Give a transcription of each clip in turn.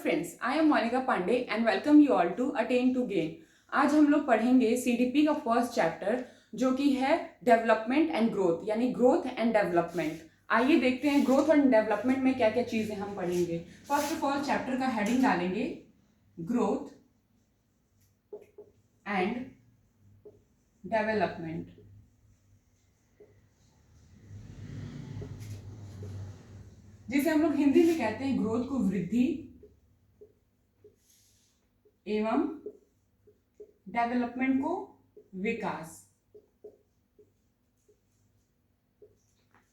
Friends, I am Monika Pandey and welcome you all to attain to gain. आज हम लोग पढ़ेंगे सीडीपी का फर्स्ट चैप्टर जो कि है डेवलपमेंट एंड ग्रोथ, यानी ग्रोथ एंड डेवलपमेंट। आइए देखते हैं ग्रोथ एंड डेवलपमेंट में क्या क्या चीजें हम पढ़ेंगे। फर्स्ट ऑफ ऑल चैप्टर का हेडिंग डालेंगे ग्रोथ एंड डेवलपमेंट। जिसे हम लोग हिंदी में कहते हैं ग्रोथ को वृद्धि एवं डेवलपमेंट को विकास।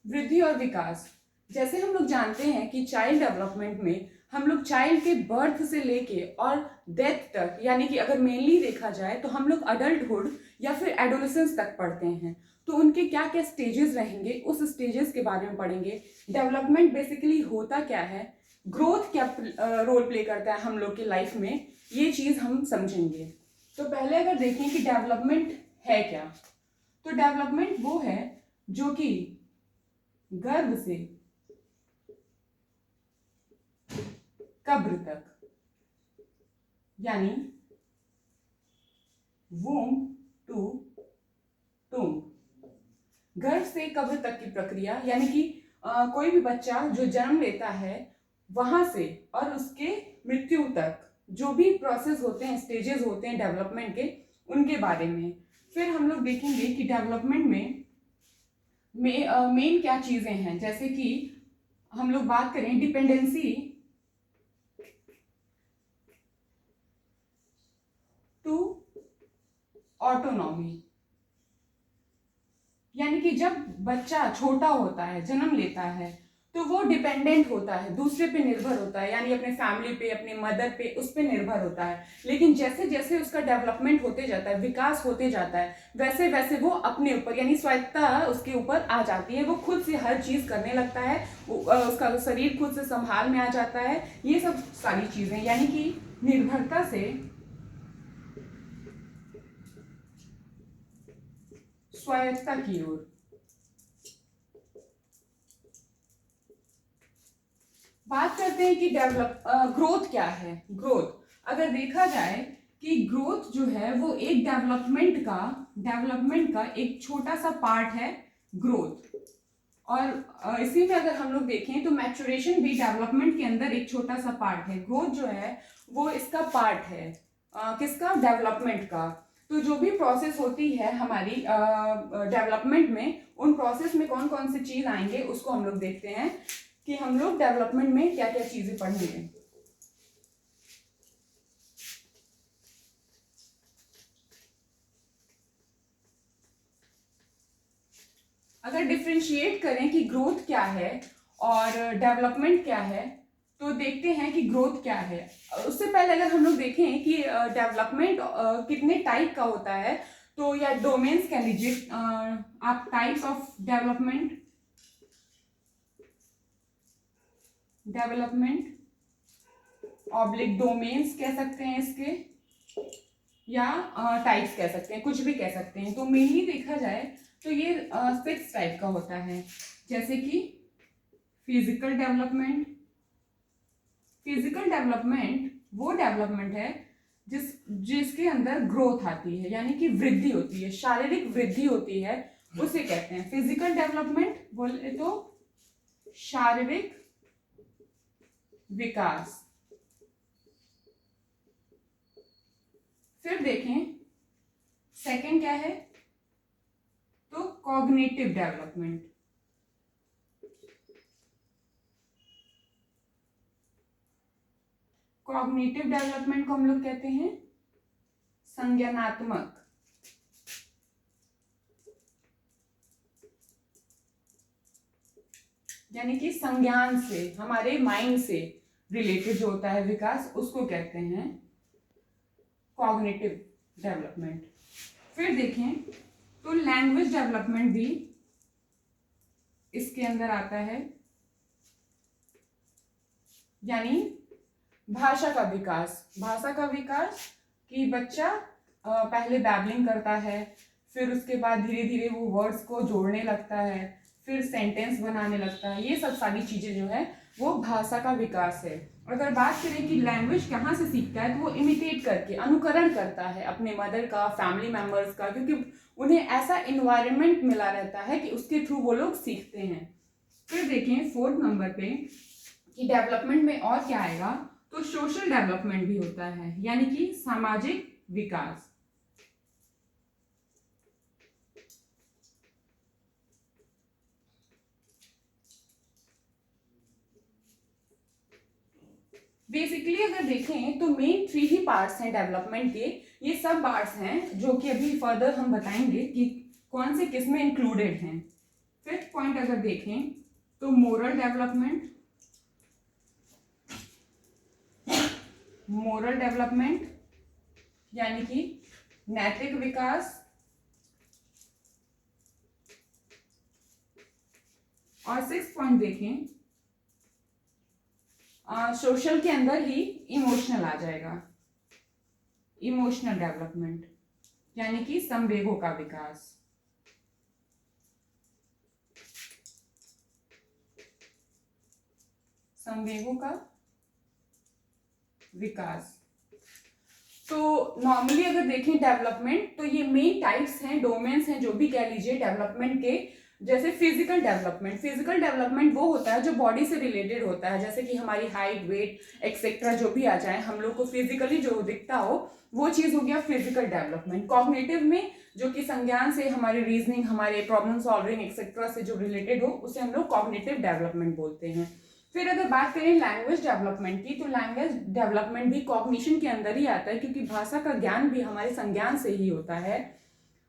वृद्धि और विकास, जैसे हम लोग जानते हैं कि चाइल्ड डेवलपमेंट में हम लोग चाइल्ड के बर्थ से लेके और डेथ तक, यानी कि अगर मेनली देखा जाए तो हम लोग अडल्टहुड या फिर एडोलेसेंस तक पढ़ते हैं। तो उनके क्या क्या स्टेजेस रहेंगे, उस स्टेजेस के बारे में पढ़ेंगे। डेवलपमेंट बेसिकली होता क्या है, ग्रोथ क्या रोल प्ले करता है हम लोग की लाइफ में, ये चीज हम समझेंगे। तो पहले अगर देखें कि डेवलपमेंट है क्या, तो डेवलपमेंट वो है जो कि गर्भ से कब्र तक, यानी वूम्ब टू टूम्ब, गर्भ से कब्र तक की प्रक्रिया, यानी कि कोई भी बच्चा जो जन्म लेता है वहां से और उसके मृत्यु तक जो भी प्रोसेस होते हैं, स्टेजेस होते हैं डेवलपमेंट के, उनके बारे में। फिर हम लोग देखेंगे कि डेवलपमेंट में मेन क्या चीजें हैं। जैसे कि हम लोग बात करें डिपेंडेंसी टू ऑटोनॉमी, यानी कि जब बच्चा छोटा होता है, जन्म लेता है, तो वो डिपेंडेंट होता है, दूसरे पे निर्भर होता है, यानी अपने फैमिली पे, अपने मदर पे, उस पे निर्भर होता है। लेकिन जैसे जैसे उसका डेवलपमेंट होते जाता है, विकास होते जाता है, वैसे वैसे वो अपने ऊपर, यानी स्वायत्तता उसके ऊपर आ जाती है। वो खुद से हर चीज करने लगता है, उसका शरीर खुद से संभाल में आ जाता है। ये सब सारी चीजें, यानी कि निर्भरता से स्वायत्तता की ओर। बात करते हैं कि ग्रोथ क्या है। ग्रोथ अगर देखा जाए कि ग्रोथ जो है वो एक डेवलपमेंट का एक छोटा सा पार्ट है ग्रोथ। और इसी में अगर हम लोग देखें तो मैच्योरेशन भी डेवलपमेंट के अंदर एक छोटा सा पार्ट है। ग्रोथ जो है वो इसका पार्ट है, किसका, डेवलपमेंट का। तो जो भी प्रोसेस होती है हमारी डेवलपमेंट में, उन प्रोसेस में कौन कौन सी चीज आएंगे उसको हम लोग देखते हैं कि हम लोग डेवलपमेंट में क्या क्या चीजें पढ़ेंगे। अगर डिफरेंशिएट करें कि ग्रोथ क्या है और डेवलपमेंट क्या है, तो देखते हैं कि ग्रोथ क्या है। उससे पहले अगर हम लोग देखें कि डेवलपमेंट कितने टाइप का होता है, तो या डोमेन्स कह लीजिए आप, types of development oblique domains कह सकते हैं इसके, या टाइप्स कह सकते हैं, कुछ भी कह सकते हैं। तो मेनली देखा जाए तो ये 6 टाइप का होता है। जैसे कि फिजिकल डेवलपमेंट। फिजिकल डेवलपमेंट वो डेवलपमेंट है जिसके अंदर ग्रोथ आती है, यानी कि वृद्धि होती है, शारीरिक वृद्धि होती है, उसे कहते हैं फिजिकल डेवलपमेंट। बोले तो शारीरिक विकास। फिर देखें सेकंड क्या है, तो कॉग्निटिव डेवलपमेंट। कॉग्निटिव डेवलपमेंट को हम लोग कहते हैं संज्ञानात्मक। यानी कि संज्ञान से, हमारे माइंड से रिलेटेड जो होता है विकास, उसको कहते हैं कॉग्निटिव डेवलपमेंट। फिर देखें तो लैंग्वेज डेवलपमेंट भी इसके अंदर आता है, यानी भाषा का विकास। भाषा का विकास कि बच्चा पहले बैबलिंग करता है, फिर उसके बाद धीरे धीरे वो वर्ड्स को जोड़ने लगता है, फिर सेंटेंस बनाने लगता है। ये सब सारी चीजें जो है वो भाषा का विकास है। अगर बात करें कि लैंग्वेज कहाँ से सीखता है, तो वो इमिटेट करके, अनुकरण करता है अपने मदर का, फैमिली मेंबर्स का, क्योंकि उन्हें ऐसा इन्वायरमेंट मिला रहता है कि उसके थ्रू वो लोग सीखते हैं। फिर देखें 4th नंबर पे कि डेवलपमेंट में और क्या आएगा, तो सोशल डेवलपमेंट भी होता है, यानी कि सामाजिक विकास। बेसिकली अगर देखें तो मेन 3 ही पार्ट्स हैं डेवलपमेंट के। ये सब पार्ट्स हैं जो कि अभी फर्दर हम बताएंगे कि कौन से किस में इंक्लूडेड हैं। 5th पॉइंट अगर देखें तो मोरल डेवलपमेंट, मोरल डेवलपमेंट यानी कि नैतिक विकास, और 6th पॉइंट देखें सोशल के अंदर ही इमोशनल आ जाएगा, इमोशनल डेवलपमेंट यानी कि संवेगों का विकास। संवेगों का विकास। तो नॉर्मली अगर देखें डेवलपमेंट, तो ये मेन टाइप्स हैं, डोमेन्स हैं, जो भी कह लीजिए डेवलपमेंट के। जैसे फिजिकल डेवलपमेंट, फिजिकल डेवलपमेंट वो होता है जो बॉडी से रिलेटेड होता है, जैसे कि हमारी हाइट, वेट एक्सेट्रा जो भी आ जाए, हम लोग को फिजिकली जो दिखता हो वो चीज हो गया फिजिकल डेवलपमेंट। कॉग्निटिव में जो कि संज्ञान से, हमारे रीजनिंग, हमारे प्रॉब्लम सॉल्विंग एक्सेट्रा से जो रिलेटेड हो, उसे हम लोग कॉग्निटिव डेवलपमेंट बोलते हैं। फिर अगर बात करें लैंग्वेज डेवलपमेंट की, तो लैंग्वेज डेवलपमेंट भी कॉग्निशन के अंदर ही आता है, क्योंकि भाषा का ज्ञान भी हमारे संज्ञान से ही होता है।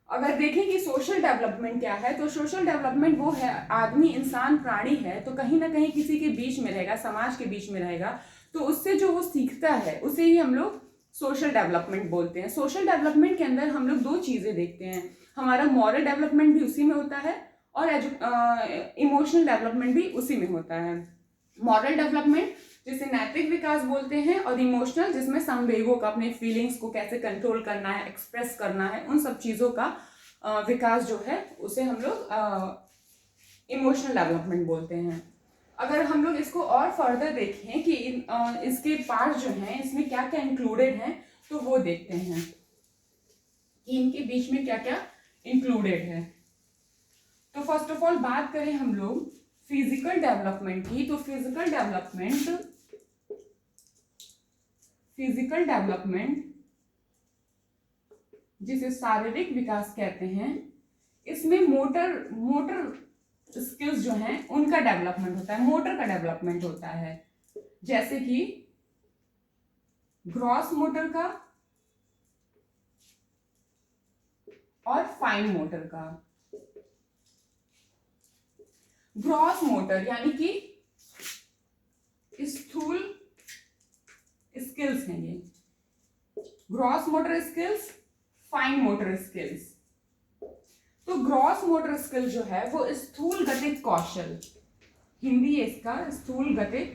अगर देखें कि सोशल डेवलपमेंट क्या है, तो सोशल डेवलपमेंट वो है, आदमी, इंसान, प्राणी है तो कहीं ना कहीं किसी के बीच में रहेगा, समाज के बीच में रहेगा, तो उससे जो वो सीखता है उसे ही हम लोग सोशल डेवलपमेंट बोलते हैं। सोशल डेवलपमेंट के अंदर हम लोग 2 चीजें देखते हैं, हमारा मॉरल डेवलपमेंट भी उसी में होता है और इमोशनल डेवलपमेंट भी उसी में होता है। मॉरल डेवलपमेंट जिसे नैतिक विकास बोलते हैं, और इमोशनल जिसमें संवेगों का, अपने फीलिंग्स को कैसे कंट्रोल करना है, एक्सप्रेस करना है, उन सब चीज़ों का विकास जो है उसे हम लोग इमोशनल डेवलपमेंट बोलते हैं। अगर हम लोग इसको और फर्दर देखें कि इसके पार्ट जो हैं, इसमें क्या क्या इंक्लूडेड हैं, तो वो देखते हैं कि इनके बीच में क्या क्या इंक्लूडेड है। तो फर्स्ट ऑफ ऑल बात करें हम लोग फिजिकल डेवलपमेंट की, तो फिजिकल डेवलपमेंट जिसे शारीरिक विकास कहते हैं, इसमें मोटर स्किल्स जो हैं उनका डेवलपमेंट होता है, मोटर का डेवलपमेंट होता है, जैसे कि ग्रॉस मोटर का और फाइन मोटर का। ग्रॉस मोटर यानी कि स्थूल स्किल्स हैं ये, gross motor skills, fine motor skills. तो ग्रॉस मोटर स्किल जो है वो स्थूल गतिक कौशल, हिंदी है इसका स्थूल गतिक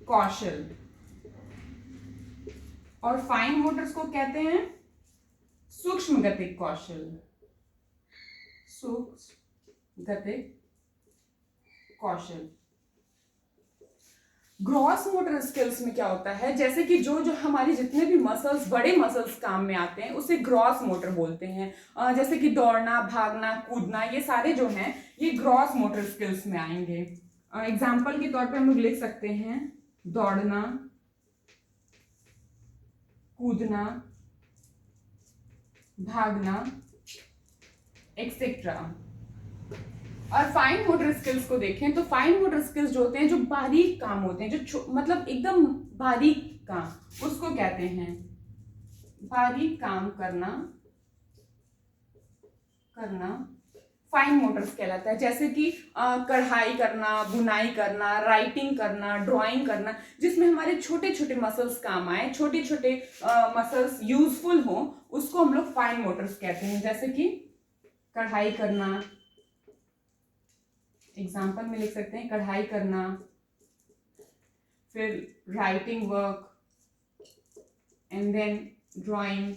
कौशल, और फाइन मोटर्स को कहते हैं सूक्ष्म गतिक कौशल, सूक्ष्म गतिक कौशल। ग्रॉस मोटर स्किल्स में क्या होता है, जैसे कि जो जो हमारे जितने भी मसल्स, बड़े मसल्स काम में आते हैं उसे ग्रॉस मोटर बोलते हैं। जैसे कि दौड़ना, भागना, कूदना, ये सारे जो हैं ये ग्रॉस मोटर स्किल्स में आएंगे। एग्जाम्पल के तौर पे हम लोग लिख सकते हैं दौड़ना, कूदना, भागना एक्सेट्रा। और फाइन मोटर स्किल्स को देखें तो फाइन मोटर स्किल्स जो होते हैं, जो बारीक काम होते हैं, जो मतलब एकदम बारीक काम, उसको कहते हैं बारीक काम करना फाइन मोटर्स कहलाता है। जैसे कि कढ़ाई करना, बुनाई करना, राइटिंग करना, ड्राइंग करना, जिसमें हमारे छोटे छोटे मसल्स काम आए, छोटे छोटे मसल्स यूजफुल हो, उसको हम लोग फाइन मोटर्स कहते हैं। जैसे कि कढ़ाई करना, एग्जाम्पल में लिख सकते हैं कढ़ाई करना, फिर writing work, and then drawing,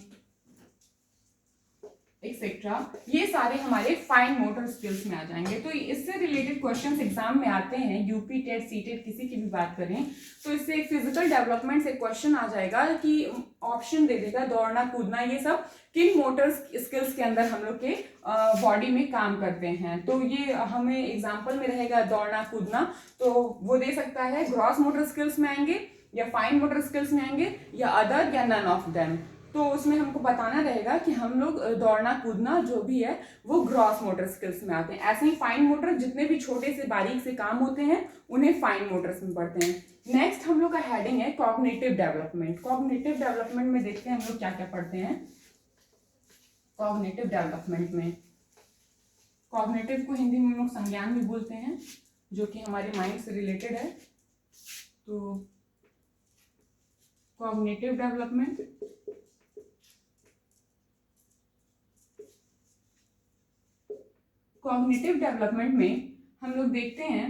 etcetera, ये सारे हमारे फाइन मोटर स्किल्स में आ जाएंगे। तो इससे रिलेटेड क्वेश्चंस एग्जाम में आते हैं, यूपी टेट सी टेट किसी की भी बात करें तो इससे एक फिजिकल डेवलपमेंट से क्वेश्चन आ जाएगा कि ऑप्शन दे देगा दौड़ना कूदना ये सब किन मोटर स्किल्स के अंदर हम लोग के बॉडी में काम करते हैं। तो ये हमें एग्जाम्पल में रहेगा दौड़ना कूदना, तो वो दे सकता है ग्रॉस मोटर स्किल्स में आएंगे या फाइन मोटर स्किल्स में आएंगे या अदर या नन ऑफ देम। तो उसमें हमको बताना रहेगा कि हम लोग दौड़ना कूदना जो भी है वो ग्रॉस मोटर स्किल्स में आते हैं। ऐसे ही फाइन मोटर जितने भी छोटे से बारीक से काम होते हैं उन्हें फाइन मोटर्स में पढ़ते हैं। नेक्स्ट हम लोग का हेडिंग है कॉग्निटिव डेवलपमेंट। कॉग्निटिव डेवलपमेंट में देखते हैं हम लोग क्या क्या पढ़ते हैं। कॉग्निटिव डेवलपमेंट में कॉग्निटिव को हिंदी में हम लोग संज्ञान भी बोलते हैं, जो कि हमारे माइंड से रिलेटेड है। तो कॉग्निटिव डेवलपमेंट, कॉग्निटिव डेवलपमेंट में हम लोग देखते हैं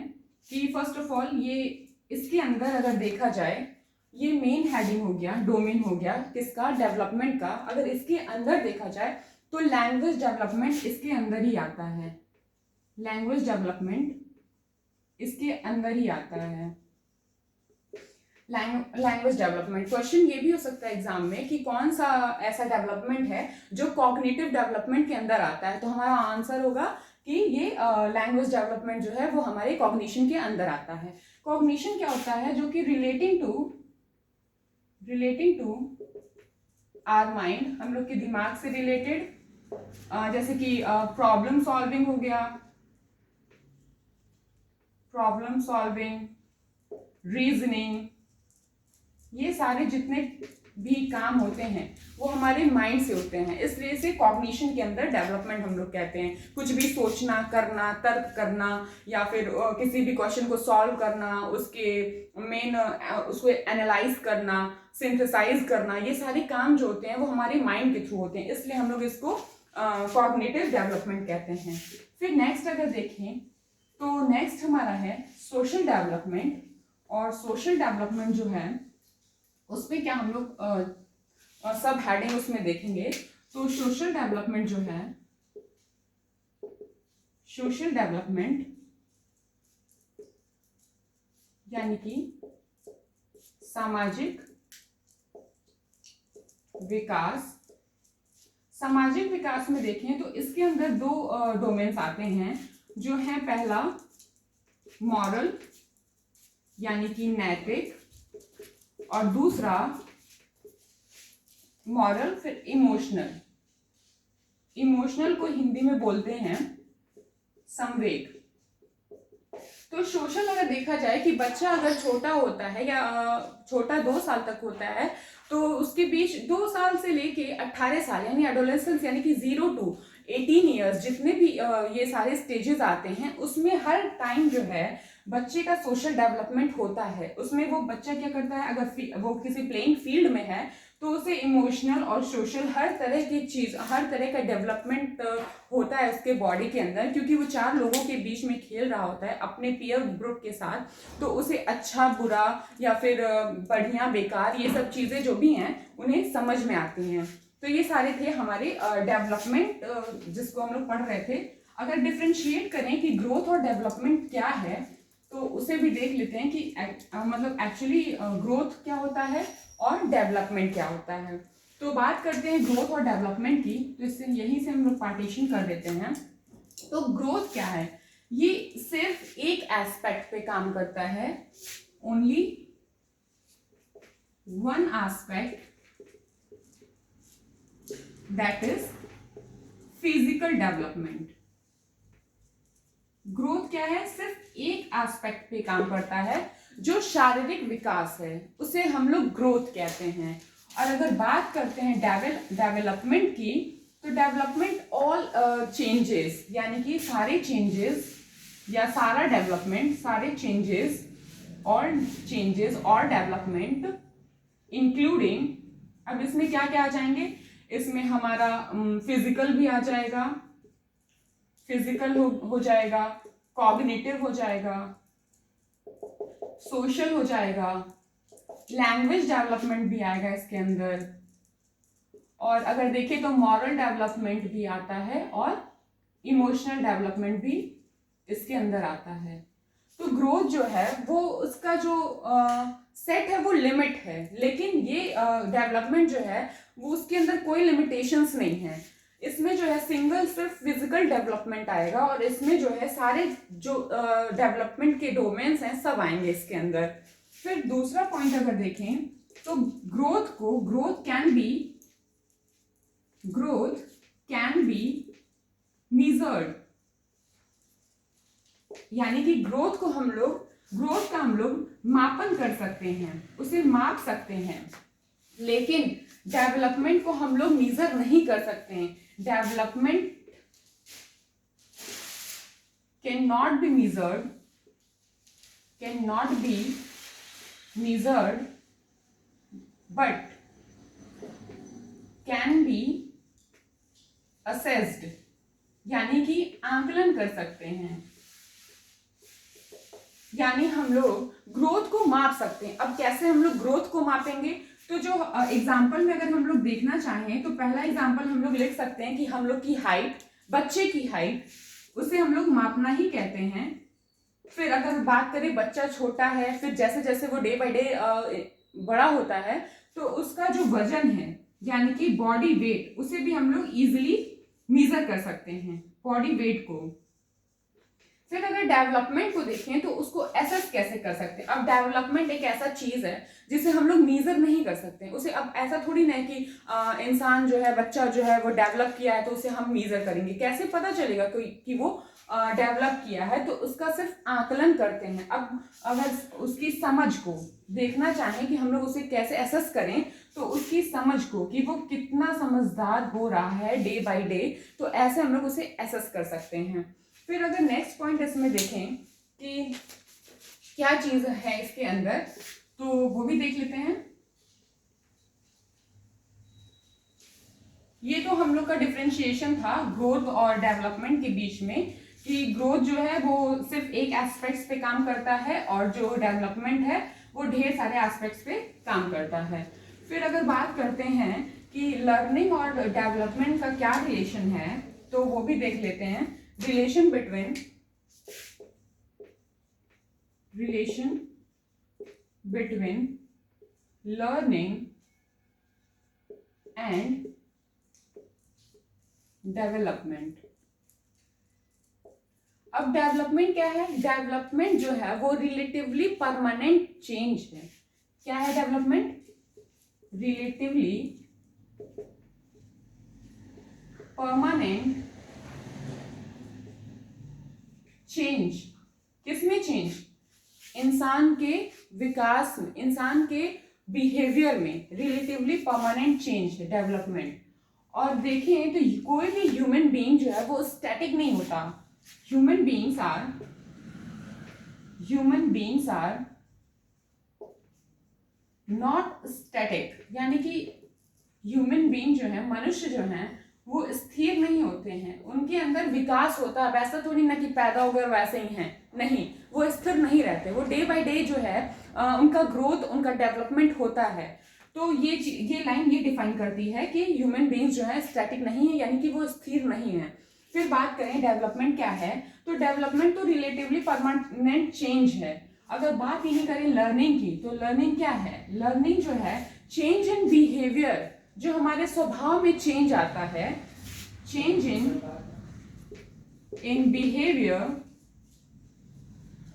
कि फर्स्ट ऑफ ऑल ये इसके अंदर अगर देखा जाए ये मेन हेडिंग हो गया, डोमेन हो गया किसका, डेवलपमेंट का। अगर इसके अंदर देखा जाए तो लैंग्वेज डेवलपमेंट इसके अंदर ही आता है। लैंग्वेज डेवलपमेंट इसके अंदर ही आता है। लैंग्वेज डेवलपमेंट क्वेश्चन ये भी हो सकता है एग्जाम में कि कौन सा ऐसा डेवलपमेंट है जो कॉग्निटिव डेवलपमेंट के अंदर आता है। तो हमारा आंसर होगा कि ये लैंग्वेज डेवलपमेंट जो है वो हमारे कॉग्निशन के अंदर आता है। कॉग्निशन क्या होता है, जो कि रिलेटिंग टू आवर माइंड, हम लोग के दिमाग से रिलेटेड, जैसे कि प्रॉब्लम सॉल्विंग हो गया, प्रॉब्लम सॉल्विंग, रीजनिंग, ये सारे जितने भी काम होते हैं वो हमारे माइंड से होते हैं। इस वजह से कॉग्निशन के अंदर डेवलपमेंट हम लोग कहते हैं। कुछ भी सोचना, करना, तर्क करना या फिर किसी भी क्वेश्चन को सॉल्व करना, उसको एनालाइज करना, सिंथेसाइज करना, ये सारे काम जो होते हैं वो हमारे माइंड के थ्रू होते हैं। इसलिए हम लोग इसको कॉग्निटिव डेवलपमेंट कहते हैं। फिर नेक्स्ट अगर देखें तो नेक्स्ट हमारा है सोशल डेवलपमेंट। और सोशल डेवलपमेंट जो है उसमें क्या हम लोग सब हेडिंग उसमें देखेंगे। तो सोशल डेवलपमेंट जो है, सोशल डेवलपमेंट यानी कि सामाजिक विकास। सामाजिक विकास में देखें तो इसके अंदर दो डोमेन्स आते हैं, जो है पहला मॉरल यानी कि नैतिक, और दूसरा मॉरल फिर इमोशनल। इमोशनल को हिंदी में बोलते हैं संवेग। तो सोशल अगर देखा जाए कि बच्चा अगर छोटा होता है या छोटा 2 साल तक होता है तो उसके बीच 2 साल से लेके 18 साल यानी एडोलेसेंस यानी कि 0 to 18 ईयर्स जितने भी ये सारे स्टेजेस आते हैं उसमें हर टाइम जो है बच्चे का सोशल डेवलपमेंट होता है। उसमें वो बच्चा क्या करता है, अगर वो किसी प्लेइंग फील्ड में है तो उसे इमोशनल और सोशल हर तरह की चीज, हर तरह का डेवलपमेंट होता है उसके बॉडी के अंदर, क्योंकि वो 4 लोगों के बीच में खेल रहा होता है अपने पीयर ग्रुप के साथ। तो उसे अच्छा बुरा या फिर बढ़िया बेकार ये सब चीजें जो भी हैं उन्हें समझ में आती हैं। तो ये सारे थे हमारे डेवलपमेंट जिसको हम लोग पढ़ रहे थे। अगर डिफ्रेंशिएट करें कि ग्रोथ और डेवलपमेंट क्या है तो उसे भी देख लेते हैं कि मतलब एक्चुअली ग्रोथ क्या होता है और डेवलपमेंट क्या होता है। तो बात करते हैं ग्रोथ और डेवलपमेंट की, तो इससे यहीं से हम लोग पार्टीशन कर देते हैं। तो ग्रोथ क्या है, ये सिर्फ एक एस्पेक्ट पे काम करता है, only one aspect, that is physical development. Growth क्या है, सिर्फ एक एस्पेक्ट पे काम करता है, जो शारीरिक विकास है उसे हम लोग ग्रोथ कहते हैं। और अगर बात करते हैं डेवलपमेंट की, तो डेवलपमेंट ऑल चेंजेस यानी कि सारे चेंजेस या सारा डेवलपमेंट, सारे चेंजेस और डेवलपमेंट इंक्लूडिंग, अब इसमें क्या क्या आ जाएंगे, इसमें हमारा फिजिकल भी आ जाएगा, फिजिकल हो जाएगा, कॉग्निटिव हो जाएगा, सोशल हो जाएगा, लैंग्वेज डेवलपमेंट भी आएगा इसके अंदर, और अगर देखें तो मॉरल डेवलपमेंट भी आता है और इमोशनल डेवलपमेंट भी इसके अंदर आता है। तो ग्रोथ जो है वो उसका जो सेट है वो लिमिट है, लेकिन ये डेवलपमेंट जो है वो उसके अंदर कोई लिमिटेशंस नहीं है। इसमें जो है सिंगल सिर्फ फिजिकल डेवलपमेंट आएगा और इसमें जो है सारे जो डेवलपमेंट के डोमेन्स हैं सब आएंगे इसके अंदर। फिर दूसरा पॉइंट अगर देखें तो ग्रोथ कैन बी मेजर्ड, यानी कि ग्रोथ का हम लोग मापन कर सकते हैं, उसे माप सकते हैं, लेकिन डेवलपमेंट को हम लोग मेजर नहीं कर सकते हैं। Development can not be measured but can be assessed, यानी कि आंकलन कर सकते हैं, यानी हम लोग ग्रोथ को माप सकते हैं। अब कैसे हम लोग ग्रोथ को मापेंगे, तो जो एग्जाम्पल में अगर हम लोग देखना चाहें तो पहला एग्जाम्पल हम लोग लिख सकते हैं कि हम लोग की हाइट, बच्चे की हाइट, उसे हम लोग मापना ही कहते हैं। फिर अगर बात करें बच्चा छोटा है, फिर जैसे जैसे वो डे बाय डे बड़ा होता है तो उसका जो वजन है यानी कि बॉडी वेट, उसे भी हम लोग इजीली मेजर कर सकते हैं, बॉडी वेट को। फिर अगर डेवलपमेंट को देखें तो उसको एसेस कैसे कर सकते हैं। अब डेवलपमेंट एक ऐसा चीज है जिसे हम लोग मेजर नहीं कर सकते उसे। अब ऐसा थोड़ी ना है कि इंसान जो है, बच्चा जो है वो डेवलप किया है तो उसे हम मेजर करेंगे। कैसे पता चलेगा कोई कि वो डेवलप किया है, तो उसका सिर्फ आकलन करते हैं। अब अगर उसकी समझ को देखना चाहें कि हम लोग उसे कैसे एसेस करें, तो उसकी समझ को कि वो कितना समझदार हो रहा है डे बाय डे, तो ऐसे हम लोग उसे एसेस कर सकते हैं। फिर अगर नेक्स्ट पॉइंट इसमें देखें कि क्या चीज है इसके अंदर, तो वो भी देख लेते हैं। ये तो हम लोग का डिफरेंशिएशन था ग्रोथ और डेवलपमेंट के बीच में, कि ग्रोथ जो है वो सिर्फ एक एस्पेक्ट्स पे काम करता है और जो डेवलपमेंट है वो ढेर सारे एस्पेक्ट्स पे काम करता है। फिर अगर बात करते हैं कि लर्निंग और डेवलपमेंट का क्या रिलेशन है, तो वो भी देख लेते हैं। Relation between learning and development. अब डेवलपमेंट क्या है? डेवलपमेंट जो है वो रिलेटिवली परमानेंट चेंज है। क्या है डेवलपमेंट? Relatively permanent change. किसमें चेंज? इंसान के विकास में, इंसान के बिहेवियर में रिलेटिवली परमानेंट चेंज है डेवलपमेंट। और देखें तो कोई भी ह्यूमन बीइंग जो है वो स्टैटिक नहीं होता। Human beings are not static, यानी कि ह्यूमन बीइंग जो है, मनुष्य जो है वो स्थिर नहीं होते हैं, उनके अंदर विकास होता है। वैसा थोड़ी ना कि पैदा हो गए वैसे ही हैं, नहीं, वो स्थिर नहीं रहते, वो डे बाय डे जो है उनका ग्रोथ, उनका डेवलपमेंट होता है। तो ये लाइन ये डिफाइन करती है कि ह्यूमन बीइंग्स जो है स्टैटिक नहीं है, यानी कि वो स्थिर नहीं है। फिर बात करें डेवलपमेंट क्या है, तो डेवलपमेंट तो रिलेटिवली परमानेंट चेंज है। अगर बात यही करें लर्निंग की, तो लर्निंग क्या है? लर्निंग जो है चेंज इन बिहेवियर, जो हमारे स्वभाव में चेंज आता है, change in behaviour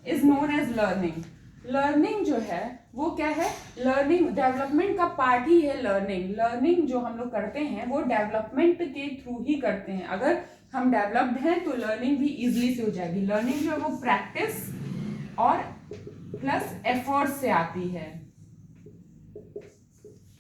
is known as learning. Learning जो है वो क्या है? लर्निंग डेवलपमेंट का पार्ट ही है। लर्निंग जो हम लोग करते हैं वो डेवलपमेंट के थ्रू ही करते हैं। अगर हम डेवलप्ड हैं तो लर्निंग भी इजीली से हो जाएगी। लर्निंग जो है वो प्रैक्टिस और प्लस एफर्ट से आती है।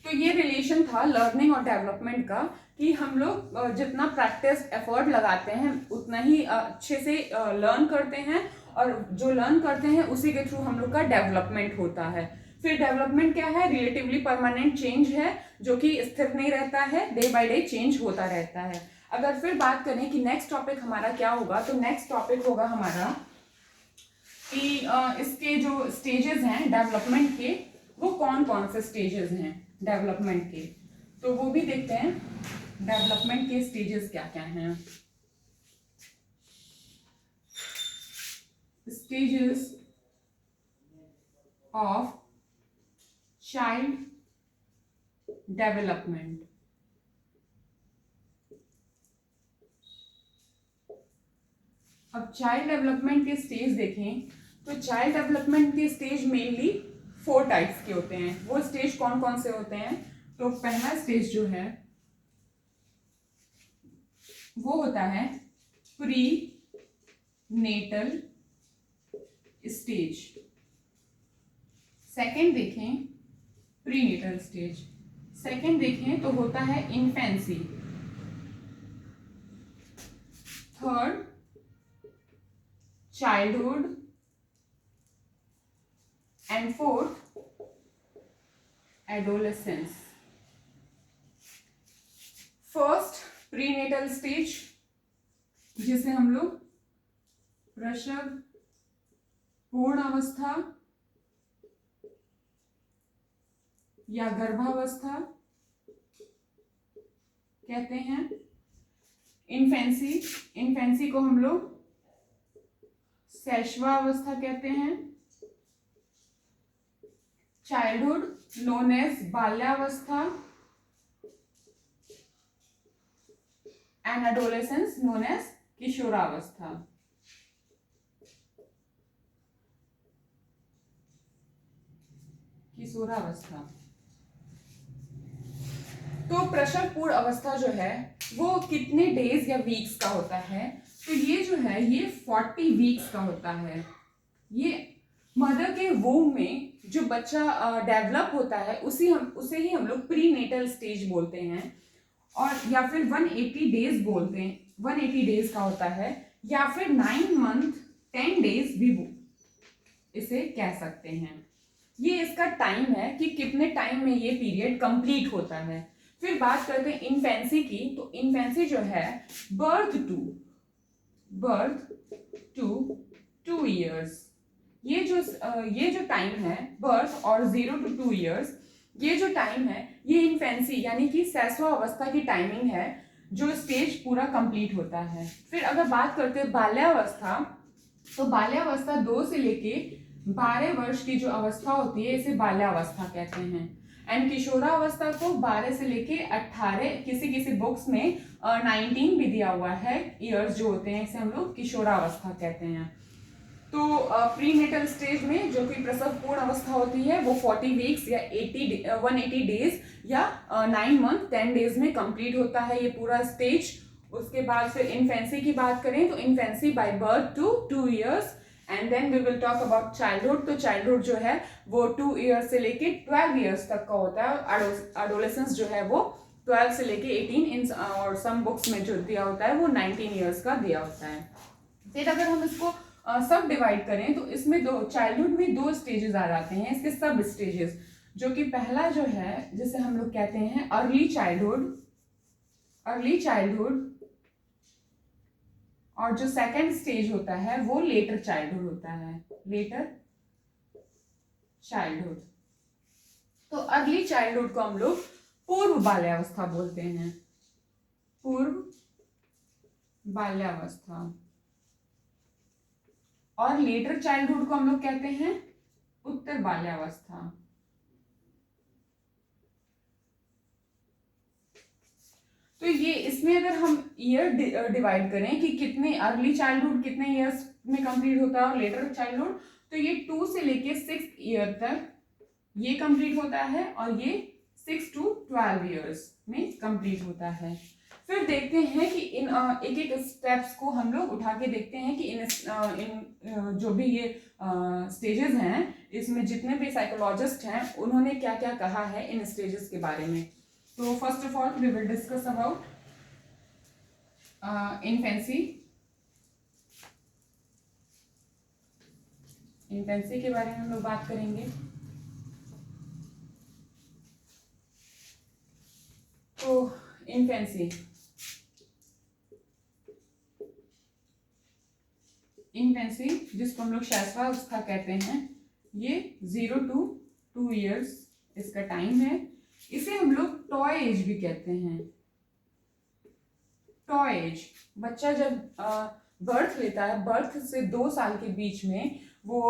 तो ये रिलेशन था लर्निंग और डेवलपमेंट का, कि हम लोग जितना प्रैक्टिस एफर्ट लगाते हैं उतना ही अच्छे से लर्न करते हैं, और जो लर्न करते हैं उसी के थ्रू हम लोग का डेवलपमेंट होता है। फिर डेवलपमेंट क्या है? रिलेटिवली परमानेंट चेंज है, जो कि स्थिर नहीं रहता है, डे बाय डे चेंज होता रहता है। अगर फिर बात करें कि नेक्स्ट टॉपिक हमारा क्या होगा, तो नेक्स्ट टॉपिक होगा हमारा कि इसके जो स्टेजेस हैं डेवलपमेंट के, वो कौन कौन से स्टेजेस हैं डेवलपमेंट के। तो वो भी देखते हैं डेवलपमेंट के स्टेजेस क्या क्या हैं। Stages of child development. अब चाइल्ड डेवलपमेंट के स्टेज देखें तो चाइल्ड डेवलपमेंट के स्टेज मेनली 4 टाइप्स के होते हैं। वो स्टेज कौन कौन से होते हैं? तो पहला स्टेज जो है वो होता है प्री नेटल स्टेज। सेकेंड देखें प्री नेटल स्टेज। सेकेंड देखें तो होता है infancy. Third childhood and fourth adolescence. First prenatal stage जिसे हम लोग प्रसव पूर्ण अवस्था या गर्भावस्था कहते हैं। इन्फेंसी को हम लोग शैशवावस्था कहते हैं। चाइल्डहुड नोन एज बाल्यावस्था एंड एडोलेसेंस नोन एज किशोरावस्था। किशोरावस्था। तो प्रसव पूर्व अवस्था जो है वो कितने डेज या वीक्स का होता है? तो ये जो है ये 40 वीक्स का होता है। ये मदर के वोम में जो बच्चा डेवलप होता है उसे ही हम लोग प्री नेटल स्टेज बोलते हैं, और या फिर 180 डेज बोलते हैं, 180 डेज का होता है, या फिर 9 मंथ 10 डेज भी इसे कह सकते हैं। ये इसका टाइम है कि कितने टाइम में ये पीरियड कंप्लीट होता है। फिर बात करते हैं इन्फेंसी की। तो इन्फेंसी जो है बर्थ टू 2 ईयर्स। ये जो टाइम है बर्थ और 0 to 2 ईयर्स, ये जो टाइम है ये इन्फेंसी यानी कि शैशव अवस्था की टाइमिंग है जो स्टेज पूरा कंप्लीट होता है। फिर अगर बात करते हैं बाल्यावस्था, तो बाल्यावस्था 2 से लेके 12 वर्ष की जो अवस्था होती है इसे बाल्यावस्था कहते हैं। एंड किशोरावस्था को 12 से लेके 18, किसी बुक्स में 19 भी दिया हुआ है ईयर्स जो होते हैं, इसे हम लोग किशोरावस्था कहते हैं। तो प्री नेटल स्टेज में जो कि प्रसव पूर्ण अवस्था होती है वो 40 वीक्स या 180 डेज या 9 मंथ 10 डेज में कंप्लीट होता है ये पूरा स्टेज। उसके बाद फिर इन्फेंसी की बात करें तो infancy by birth to 2 years, and then we will talk about childhood. तो चाइल्डहुड जो है वो 2 ईयर्स से लेके 12 ईयर्स तक का होता है। एडोलेसेंस जो है वो 12 से लेके 18 और सम बुक्स में जो दिया होता है वो 19 ईयर्स का दिया होता है। फिर अगर हम इसको सब डिवाइड करें तो इसमें चाइल्डहुड में 2 स्टेजेस आ जाते हैं, इसके सब स्टेजेस, जो कि पहला जो है जिसे हम लोग कहते हैं अर्ली चाइल्डहुड, और जो सेकंड स्टेज होता है वो लेटर चाइल्डहुड होता है, लेटर चाइल्डहुड। तो अर्ली चाइल्डहुड को हम लोग पूर्व बाल्यावस्था बोलते हैं, पूर्व बाल्यावस्था, और लेटर चाइल्डहुड को हम लोग कहते हैं उत्तर बाल्यावस्था। तो ये इसमें अगर हम ईयर डिवाइड करें कि कितने अर्ली चाइल्डहुड कितने ईयर्स में कंप्लीट होता है और लेटर चाइल्डहुड, तो ये 2 से लेके 6 ईयर तक ये कंप्लीट होता है, और ये 6 to 12 ईयर्स में कंप्लीट होता है। फिर देखते हैं कि इन एक एक स्टेप्स को हम लोग उठा के देखते हैं कि इन जो भी ये स्टेजेस हैं इसमें जितने भी साइकोलॉजिस्ट हैं उन्होंने क्या क्या कहा है इन स्टेजेस के बारे में। तो first of all we will discuss about infancy के बारे में हम लोग बात करेंगे। तो इन्फेंसी जिसको हम लोग शैशवावस्था कहते हैं, ये 0 to 2 ईयर्स इसका टाइम है। इसे हम लोग टॉय टॉय एज भी कहते हैं। टॉय एज, बच्चा जब बर्थ लेता है, बर्थ से 2 साल के बीच में वो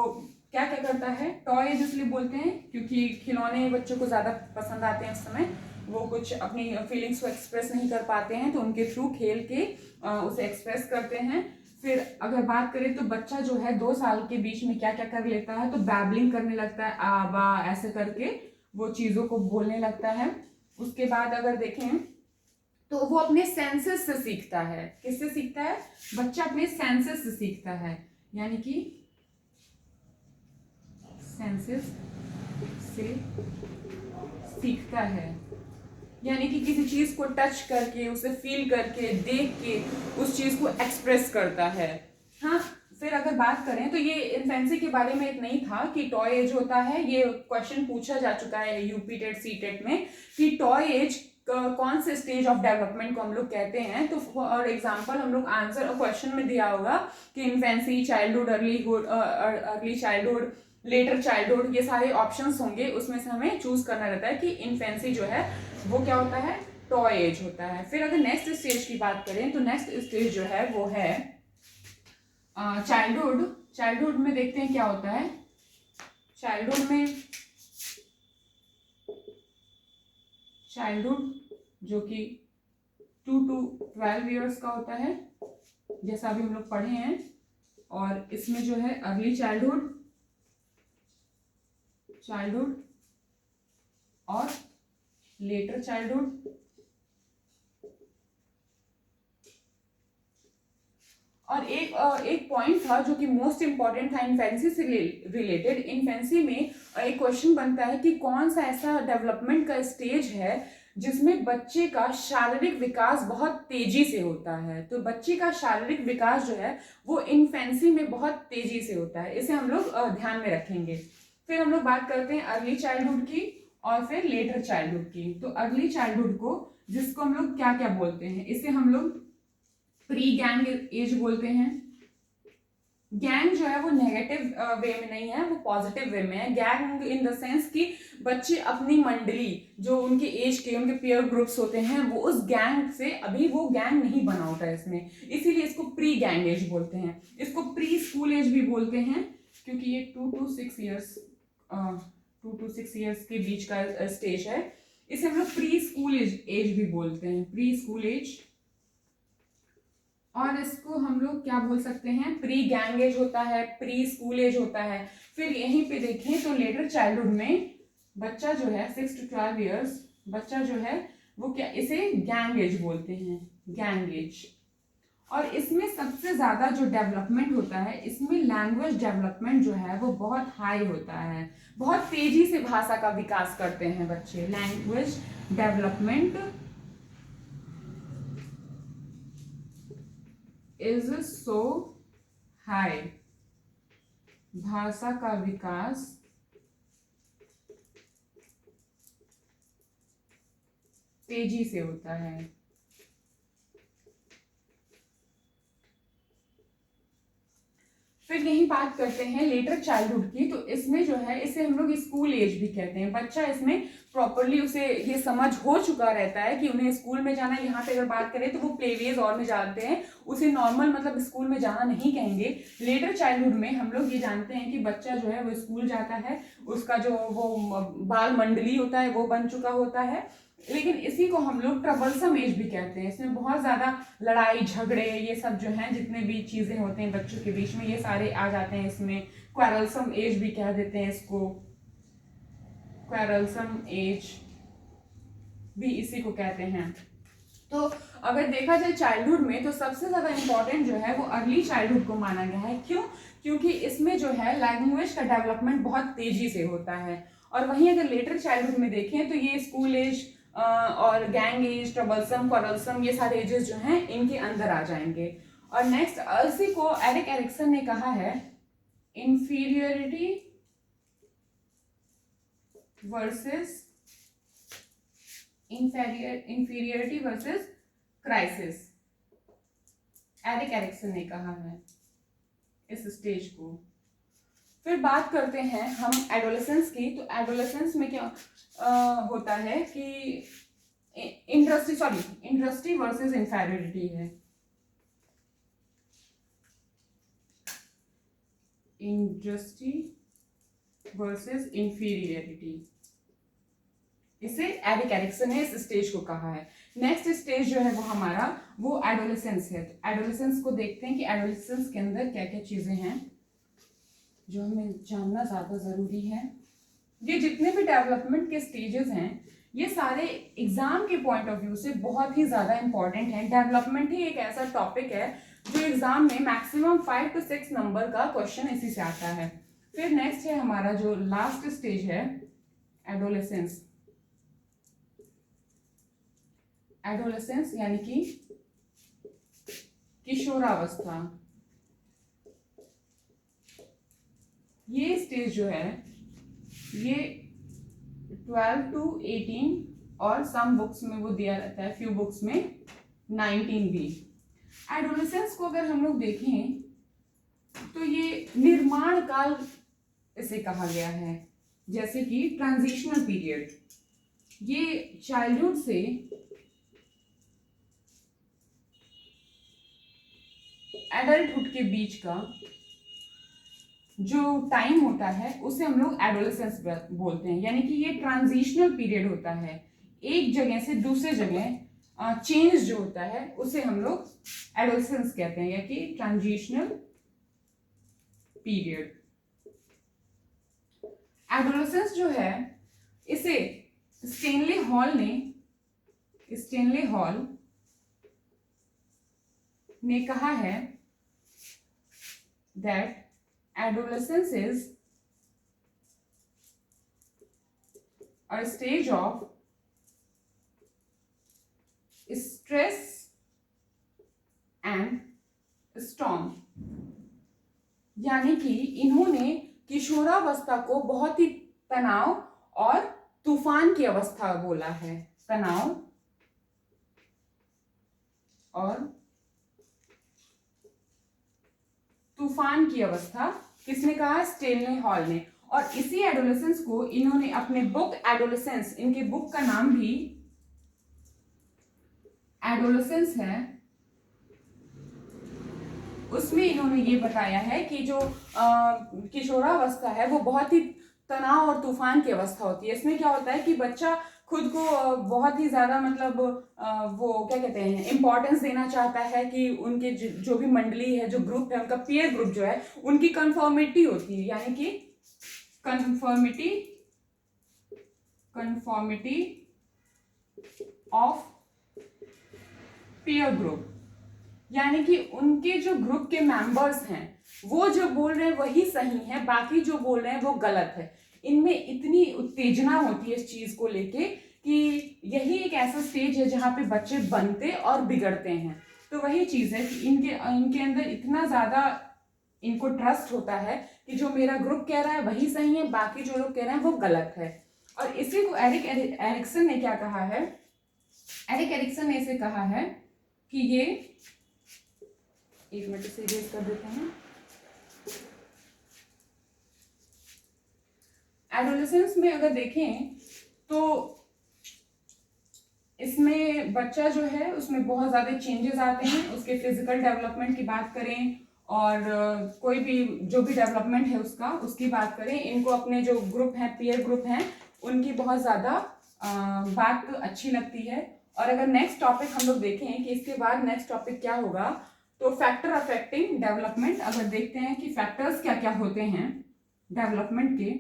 क्या क्या करता है, टॉय एज इसलिए बोलते हैं क्योंकि खिलौने बच्चों को ज़्यादा पसंद आते हैं उस समय, वो कुछ अपनी फीलिंग्स को एक्सप्रेस नहीं कर पाते हैं, तो उनके थ्रू खेल के उसे एक्सप्रेस करते हैं। फिर अगर बात करें तो बच्चा जो है 2 साल के बीच में क्या क्या कर लेता है, तो बैबलिंग करने लगता है, आ बा ऐसे करके वो चीज़ों को बोलने लगता है। उसके बाद अगर देखें तो वो अपने सेंसेस से सीखता है। किससे सीखता है? बच्चा अपने सेंसेस से सीखता है, यानी कि सेंसेस से सीखता है, यानी कि किसी चीज को टच करके, उसे फील करके, देख के उस चीज को एक्सप्रेस करता है। हाँ, फिर अगर बात करें तो ये इन्फेंसी के बारे में नहीं था कि टॉय एज होता है, ये क्वेश्चन पूछा जा चुका है यूपी टेट सी टेट में कि टॉय एज कौन से स्टेज ऑफ डेवलपमेंट को हम लोग कहते हैं। तो फॉर एग्जांपल हम लोग आंसर क्वेश्चन में दिया होगा कि infancy, childhood, early childhood, letter childhood, ये सारे ऑप्शंस होंगे, उसमें से हमें चूज करना रहता है कि इन्फेंसी जो है वो क्या होता है, टॉय एज होता है। फिर अगर नेक्स्ट स्टेज की बात करें तो नेक्स्ट स्टेज जो है वो है चाइल्डहुड। चाइल्डहुड में देखते हैं क्या होता है। चाइल्डहुड जो कि 2 to 12 ईयर्स का होता है, जैसा अभी हम लोग पढ़े हैं। और इसमें जो है अर्ली चाइल्डहुड और लेटर चाइल्डहुड। और एक पॉइंट था जो कि मोस्ट इंपॉर्टेंट था इन्फेंसी से रिलेटेड। इन्फेंसी में एक क्वेश्चन बनता है कि कौन सा ऐसा डेवलपमेंट का स्टेज है जिसमें बच्चे का शारीरिक विकास बहुत तेजी से होता है। तो बच्चे का शारीरिक विकास जो है वो इन्फेंसी में बहुत तेजी से होता है, इसे हम लोग ध्यान में रखेंगे। फिर हम लोग बात करते हैं अर्ली चाइल्डहुड की और फिर लेटर चाइल्डहुड की। तो अर्ली चाइल्डहुड को, जिसको हम लोग क्या क्या बोलते हैं, इसे हम लोग प्री गैंग एज बोलते हैं। गैंग जो है वो नेगेटिव वे में नहीं है, वो पॉजिटिव वे में है। गैंग इन द सेंस कि बच्चे अपनी मंडली, जो उनके एज के, उनके पेयर ग्रुप्स होते हैं, वो उस गैंग से अभी वो गैंग नहीं बना होता है इसमें, इसीलिए इसको प्री गैंग एज बोलते हैं। इसको प्री स्कूल एज भी बोलते हैं क्योंकि ये 2 to 6 ईयर्स के बीच का स्टेज है। इसे हम लोग प्री स्कूल एज भी बोलते हैं, प्री स्कूल एज। और इसको हम लोग क्या बोल सकते हैं, प्री गैंग एज होता है, प्री स्कूल एज होता है। फिर यहीं पे देखें तो लेटर चाइल्डहुड में बच्चा जो है 6 to 12 ईयर्स, बच्चा जो है वो क्या, इसे गैंग एज बोलते हैं, गैंग एज। और इसमें सबसे ज्यादा जो डेवलपमेंट होता है, इसमें लैंग्वेज डेवलपमेंट जो है वो बहुत हाई होता है, बहुत तेजी से भाषा का विकास करते हैं बच्चे। Language development is so high, भाषा का विकास तेजी से होता है। फिर यही बात करते हैं लेटर चाइल्डहुड की। तो इसमें जो है, इसे हम लोग स्कूल एज भी कहते हैं। बच्चा इसमें प्रॉपरली उसे ये समझ हो चुका रहता है कि उन्हें स्कूल में जाना है। यहाँ पे अगर बात करें तो वो प्लेवेज और में जाते हैं, उसे नॉर्मल मतलब स्कूल में जाना नहीं कहेंगे। लेटर चाइल्डहुड में हम लोग ये जानते हैं कि बच्चा जो है वो स्कूल जाता है, उसका जो वो बाल मंडली होता है वो बन चुका होता है। लेकिन इसी को हम लोग ट्रबलसम एज भी कहते हैं। इसमें बहुत ज्यादा लड़ाई झगड़े, ये सब जो हैं, जितने भी चीजें होते हैं बच्चों के बीच में, ये सारे आ जाते हैं इसमें। क्वारलसम एज भी कह देते हैं इसको, क्वारलसम एज भी इसी को कहते हैं। तो अगर देखा जाए चाइल्डहुड में, तो सबसे ज्यादा इंपॉर्टेंट जो है वो अर्ली चाइल्डहुड को माना गया है। क्यों? क्योंकि इसमें जो है लैंग्वेज का डेवलपमेंट बहुत तेजी से होता है। और वहीं अगर लेटर चाइल्डहुड में देखें तो ये स्कूल एज और गैंग एज, ट्रबलसम, क्वारलसम, ये सारे एजेस जो हैं इनके अंदर आ जाएंगे। और नेक्स्ट, इसी को एरिक एरिक्सन ने कहा है inferiority versus inferiority versus crisis, Erik Erikson ने कहा है इस स्टेज को। फिर बात करते हैं हम एडोलेसेंस की। तो एडोलेसेंस में क्या होता है कि इंडस्ट्री वर्सेस इंफेरियोरिटी है, इंडस्ट्री वर्सेस इंफीरियरिटी, इसे एरिक एरिक्सन ने इस स्टेज को कहा है। नेक्स्ट स्टेज जो है वो हमारा वो एडोलेसेंस है। एडोलेसेंस को देखते हैं कि एडोलेसेंस के अंदर क्या क्या चीजें हैं जो हमें जानना ज्यादा जरूरी है। ये जितने भी डेवलपमेंट के स्टेजेस हैं ये सारे एग्जाम के पॉइंट ऑफ व्यू से बहुत ही ज्यादा इंपॉर्टेंट है। डेवलपमेंट ही एक ऐसा टॉपिक है जो एग्जाम में मैक्सिमम 5 to 6 नंबर का क्वेश्चन इसी से आता है। फिर नेक्स्ट है हमारा जो लास्ट स्टेज है एडोलेसेंस। एडोलेसेंस यानी कि किशोरावस्था। ये स्टेज जो है ये 12 to 18 और सम बुक्स में वो दिया रहता है, फ्यू बुक्स में 19 भी। एडोलेसेंस को अगर हम लोग देखें तो ये निर्माण काल इसे कहा गया है, जैसे कि ट्रांजिशनल पीरियड। ये चाइल्डहुड से एडल्टहुड के बीच का जो टाइम होता है उसे हम लोग एडोलेसेंस बोलते हैं। यानी कि ये ट्रांजिशनल पीरियड होता है, एक जगह से दूसरे जगह चेंज जो होता है उसे हम लोग एडोलेसेंस कहते हैं, या कि ट्रांजिशनल पीरियड। एडोलेसेंस जो है इसे स्टेनले हॉल ने कहा है that adolescence is a stage of stress and storm। यानी कि इन्होंने किशोरावस्था को बहुत ही तनाव और तूफान की अवस्था बोला है। तनाव और तूफान की अवस्था किसने कहा? स्टेनले हॉल ने। और इसी एडोलेसेंस को इन्होंने अपने बुक एडोलेसेंस, इनके बुक का नाम भी एडोलेसेंस है, उसमें इन्होंने ये बताया है कि जो किशोरावस्था है वो बहुत ही तनाव और तूफान की अवस्था होती है। इसमें क्या होता है कि बच्चा खुद को बहुत ही ज्यादा मतलब वो क्या कहते हैं इंपॉर्टेंस देना चाहता है कि उनके जो भी मंडली है, जो ग्रुप है, उनका पीयर ग्रुप जो है उनकी कंफर्मिटी होती है, यानी कि कंफर्मिटी ऑफ पीयर ग्रुप। यानी कि उनके जो ग्रुप के मेंबर्स हैं वो जो बोल रहे हैं वही सही है, बाकी जो बोल रहे हैं वो गलत है। इनमें इतनी उत्तेजना होती है इस चीज को लेके कि यही एक ऐसा स्टेज है जहाँ पे बच्चे बनते और बिगड़ते हैं। तो वही चीज है कि इनके अंदर इतना ज्यादा इनको ट्रस्ट होता है कि जो मेरा ग्रुप कह रहा है वही सही है, बाकी जो लोग कह रहे हैं वो गलत है। और इसी को एरिक एरिक्सन ने क्या कहा है? एरिक एरिक्सन ने इसे कहा है कि ये, एक मिनट से इरेज कर देते हैं। एडोलेसेंस में अगर देखें तो इसमें बच्चा जो है उसमें बहुत ज़्यादा चेंजेस आते हैं। उसके फिजिकल डेवलपमेंट की बात करें और कोई भी जो भी डेवलपमेंट है उसकी बात करें, इनको अपने जो ग्रुप हैं, पीयर ग्रुप हैं, उनकी बहुत ज़्यादा बात अच्छी लगती है। और अगर नेक्स्ट टॉपिक हम लोग देखें कि इसके बाद नेक्स्ट टॉपिक क्या होगा, तो फैक्टर अफेक्टिंग डेवलपमेंट। अगर देखते हैं कि फैक्टर्स क्या क्या होते हैं डेवलपमेंट के,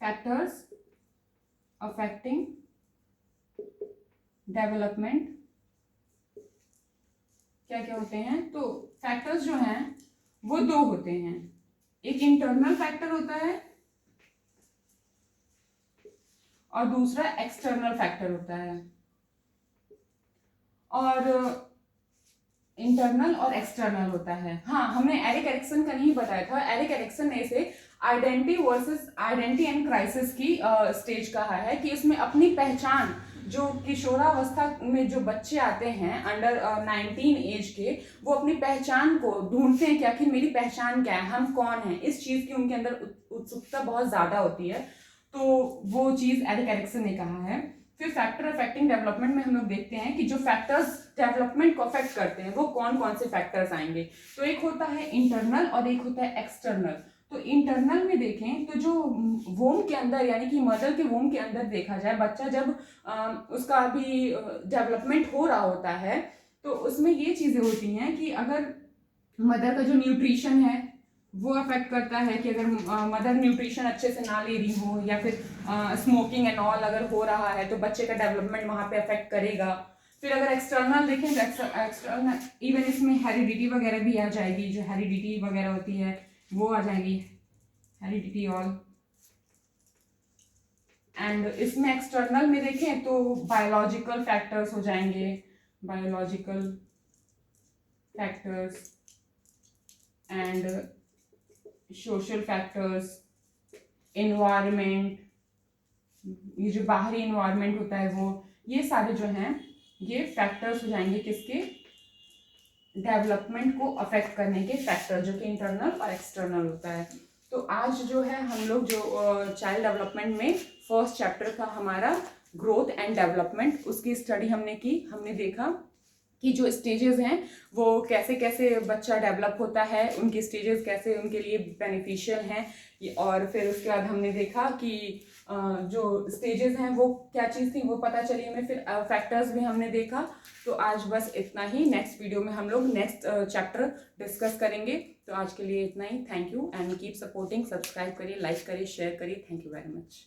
फैक्टर्स अफेक्टिंग डेवलपमेंट क्या क्या होते हैं, तो फैक्टर्स जो हैं वो दो होते हैं। एक इंटरनल फैक्टर होता है और दूसरा एक्सटर्नल फैक्टर होता है। और इंटरनल और एक्सटर्नल होता है। हाँ, हमने एरिक एरिक्सन का नहीं बताया था। एरिक एरिक्सन ने इसे आइडेंटिटी एंड क्राइसिस की स्टेज कहा है कि इसमें अपनी पहचान, जो किशोरावस्था में जो बच्चे आते हैं अंडर 19 एज के, वो अपनी पहचान को ढूंढते हैं कि आखिर मेरी पहचान क्या है, हम कौन हैं, इस चीज की उनके अंदर उत्सुकता बहुत ज्यादा होती है। तो वो चीज एरिक एरिक्सन ने कहा है। फिर फैक्टर अफेक्टिंग डेवलपमेंट में हम लोग देखते हैं कि जो फैक्टर्स डेवलपमेंट को अफेक्ट करते हैं वो कौन कौन से फैक्टर्स आएंगे। तो एक होता है इंटरनल और एक होता है एक्सटर्नल। तो इंटरनल में देखें तो जो वोम के अंदर यानी कि मदर के वोम के अंदर देखा जाए, बच्चा जब उसका अभी डेवलपमेंट हो रहा होता है तो उसमें ये चीज़ें होती हैं कि अगर मदर का जो न्यूट्रिशन है वो अफेक्ट करता है कि अगर मदर न्यूट्रिशन अच्छे से ना ले रही हो या फिर स्मोकिंग एंड ऑल अगर हो रहा है तो बच्चे का डेवलपमेंट वहाँ पे अफेक्ट करेगा। फिर अगर एक्सटर्नल देखें तो एक्सटर्नल इवन इसमें हेरिडिटी वगैरह भी आ जाएगी, जो हेरिडिटी वगैरह होती है वो आ जाएगी, हेरिडिटी ऑल। एंड इसमें एक्सटर्नल में देखें तो बायोलॉजिकल फैक्टर्स हो जाएंगे, biological factors and social factors, environment, ये जो बाहरी इन्वायरमेंट होता है वो, ये सारे जो हैं ये फैक्टर्स हो जाएंगे किसके, डेवलपमेंट को अफेक्ट करने के फैक्टर, जो कि इंटरनल और एक्सटर्नल होता है। तो आज जो है हम लोग जो चाइल्ड डेवलपमेंट में फर्स्ट चैप्टर था हमारा ग्रोथ एंड डेवलपमेंट, उसकी स्टडी हमने की। हमने देखा कि जो स्टेजेस हैं वो कैसे कैसे बच्चा डेवलप होता है, उनके स्टेजेस कैसे उनके लिए बेनिफिशियल हैं, और फिर उसके बाद हमने देखा कि जो स्टेजेस हैं वो क्या चीज़ थी वो पता चली हमें, फिर फैक्टर्स भी हमने देखा। तो आज बस इतना ही, नेक्स्ट वीडियो में हम लोग नेक्स्ट चैप्टर डिस्कस करेंगे। तो आज के लिए इतना ही, thank you and keep supporting, subscribe करिए, लाइक करिए, शेयर करिए, थैंक यू वेरी मच।